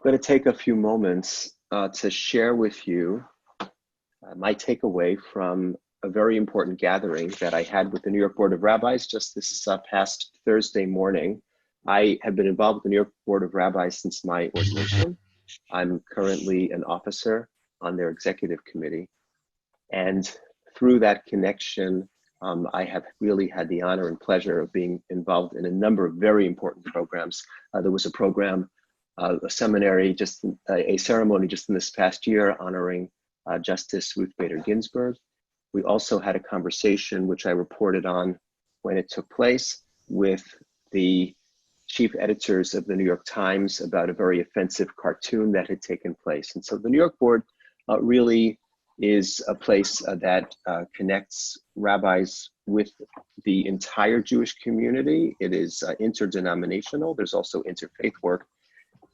going to take a few moments to share with you my takeaway from a very important gathering that I had with the New York Board of Rabbis just this past Thursday morning. I have been involved with the New York Board of Rabbis since my ordination. I'm currently an officer on their executive committee. And through that connection, I have really had the honor and pleasure of being involved in a number of very important programs. There was a program, a seminary, a ceremony just in this past year honoring Justice Ruth Bader Ginsburg. We also had a conversation, which I reported on when it took place, with the chief editors of the New York Times about a very offensive cartoon that had taken place. And so the New York Board really is a place that connects rabbis with the entire Jewish community. It is interdenominational. There's also interfaith work.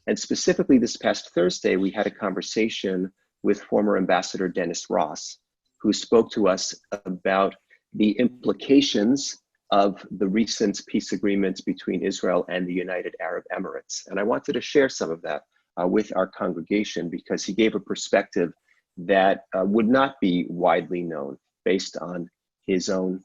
And specifically this past Thursday, we had a conversation with former Ambassador Dennis Ross, who spoke to us about the implications of the recent peace agreement between Israel and the United Arab Emirates. And I wanted to share some of that with our congregation because he gave a perspective that would not be widely known based on his own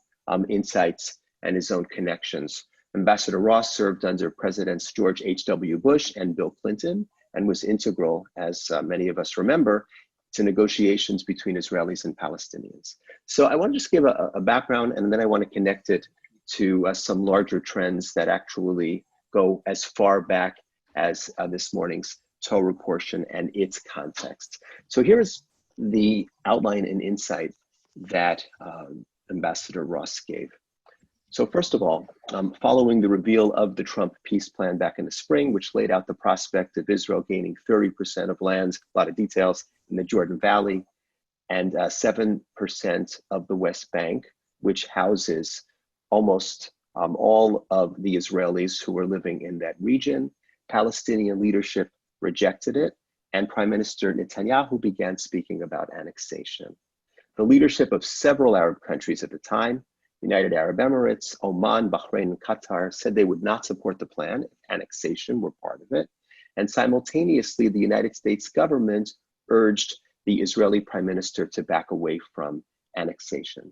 insights and his own connections. Ambassador Ross served under Presidents George H.W. Bush and Bill Clinton and was integral, as many of us remember, to negotiations between Israelis and Palestinians. So I want to just give a background, and then I want to connect it to some larger trends that actually go as far back as this morning's Torah portion and its context. So here is the outline and insight that Ambassador Ross gave. So first of all, following the reveal of the Trump peace plan back in the spring, which laid out the prospect of Israel gaining 30% of lands, a lot of details, in the Jordan Valley, and 7% of the West Bank, which houses almost all of the Israelis who were living in that region. Palestinian leadership rejected it, and Prime Minister Netanyahu began speaking about annexation. The leadership of several Arab countries at the time, United Arab Emirates, Oman, Bahrain, and Qatar, said they would not support the plan if annexation were part of it. And simultaneously, the United States government urged the Israeli Prime Minister to back away from annexation.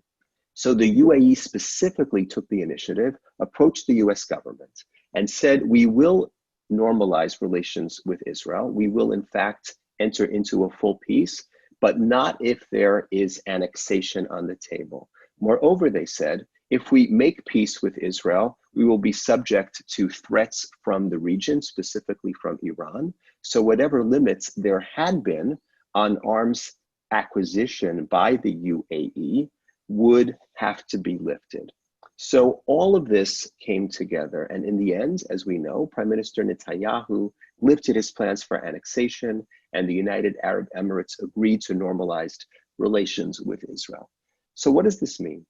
So the UAE specifically took the initiative, approached the US government, and said, we will normalize relations with Israel. We will, in fact, enter into a full peace, but not if there is annexation on the table. Moreover, they said, if we make peace with Israel, we will be subject to threats from the region, specifically from Iran. So whatever limits there had been on arms acquisition by the UAE would have to be lifted. So all of this came together. And in the end, as we know, Prime Minister Netanyahu lifted his plans for annexation, and the United Arab Emirates agreed to normalized relations with Israel. So what does this mean?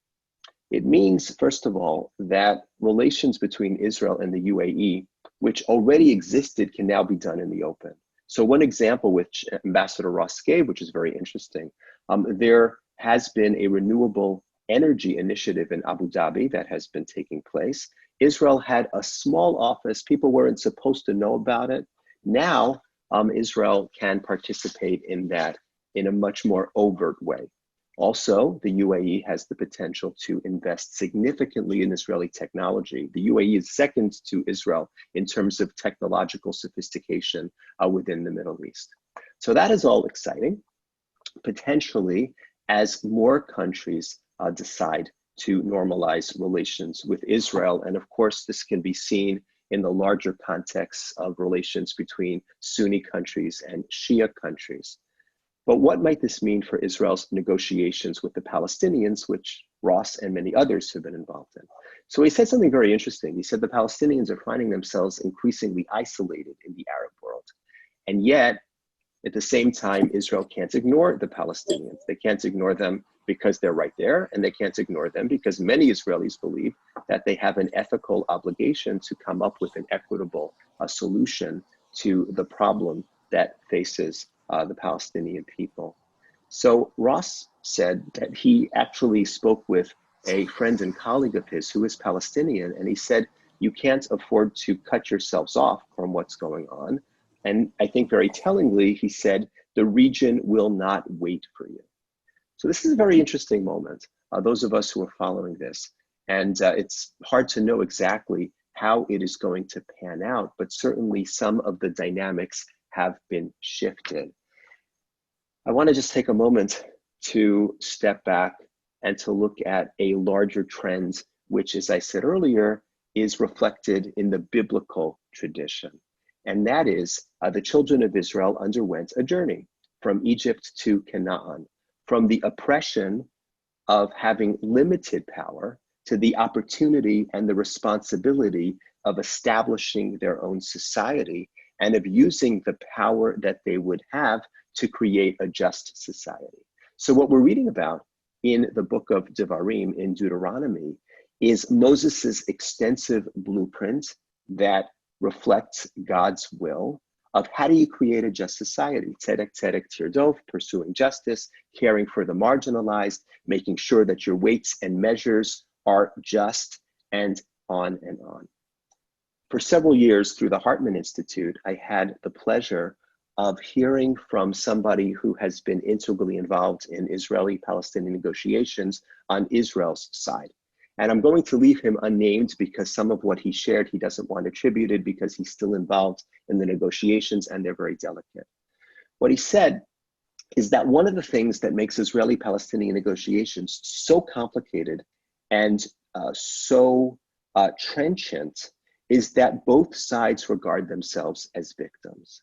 It means, first of all, that relations between Israel and the UAE, which already existed, can now be done in the open. So one example which Ambassador Ross gave, which is very interesting, there has been a renewable energy initiative in Abu Dhabi that has been taking place. Israel had a small office. People weren't supposed to know about it. Now, Israel can participate in that in a much more overt way. Also, the UAE has the potential to invest significantly in Israeli technology. The UAE is second to Israel in terms of technological sophistication within the Middle East. So that is all exciting, potentially, as more countries decide to normalize relations with Israel. And of course, this can be seen in the larger context of relations between Sunni countries and Shia countries. But what might this mean for Israel's negotiations with the Palestinians, which Ross and many others have been involved in? So he said something very interesting. He said the Palestinians are finding themselves increasingly isolated in the Arab world. And yet, at the same time, Israel can't ignore the Palestinians. They can't ignore them because they're right there, and they can't ignore them because many Israelis believe that they have an ethical obligation to come up with an equitable solution to the problem that faces the Palestinian people. So Ross said that he actually spoke with a friend and colleague of his who is Palestinian, and he said, you can't afford to cut yourselves off from what's going on. And I think very tellingly, he said, the region will not wait for you. So this is a very interesting moment, those of us who are following this. And it's hard to know exactly how it is going to pan out, but certainly some of the dynamics have been shifted. I want to just take a moment to step back and to look at a larger trend, which, as I said earlier, is reflected in the biblical tradition. And that is the children of Israel underwent a journey from Egypt to Canaan, from the oppression of having limited power to the opportunity and the responsibility of establishing their own society and of using the power that they would have to create a just society. So what we're reading about in the book of Devarim, in Deuteronomy, is Moses's extensive blueprint that reflects God's will of how do you create a just society? Tzedek, tzedek, tirdov, pursuing justice, caring for the marginalized, making sure that your weights and measures are just, and on and on. For several years through the Hartman Institute, I had the pleasure of hearing from somebody who has been integrally involved in Israeli-Palestinian negotiations on Israel's side. And I'm going to leave him unnamed because some of what he shared, he doesn't want attributed because he's still involved in the negotiations and they're very delicate. What he said is that one of the things that makes Israeli-Palestinian negotiations so complicated and so trenchant is that both sides regard themselves as victims.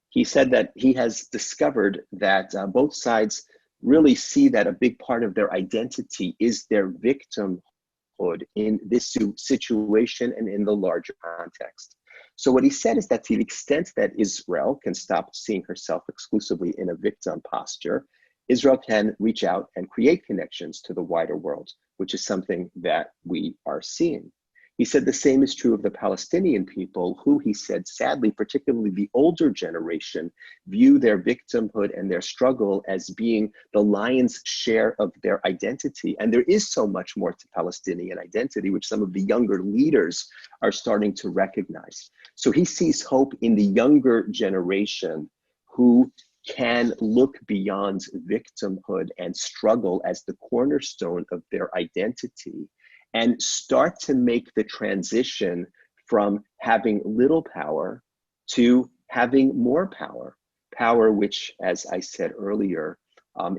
He said that he has discovered that both sides really see that a big part of their identity is their victimhood in this situation and in the larger context. So what he said is that to the extent that Israel can stop seeing herself exclusively in a victim posture, Israel can reach out and create connections to the wider world, which is something that we are seeing. He said the same is true of the Palestinian people, who, he said, sadly, particularly the older generation, view their victimhood and their struggle as being the lion's share of their identity. And there is so much more to Palestinian identity, which some of the younger leaders are starting to recognize. So he sees hope in the younger generation who can look beyond victimhood and struggle as the cornerstone of their identity and start to make the transition from having little power to having more power. Power which, as I said earlier,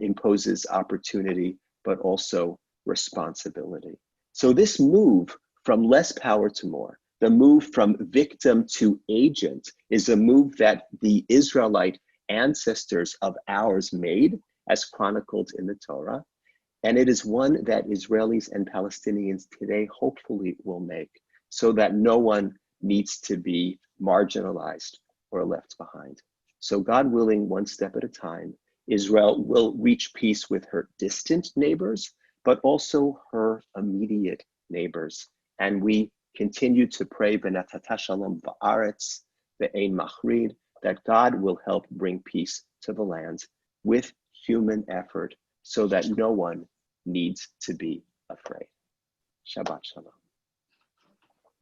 imposes opportunity, but also responsibility. So this move from less power to more, the move from victim to agent, is a move that the Israelite ancestors of ours made, as chronicled in the Torah. And it is one that Israelis and Palestinians today hopefully will make, so that no one needs to be marginalized or left behind. So God willing, one step at a time, Israel will reach peace with her distant neighbors, but also her immediate neighbors. And we continue to pray, V'natata shalom va'aretz ve'ein machrid, that God will help bring peace to the land with human effort, so that no one needs to be afraid. Shabbat shalom.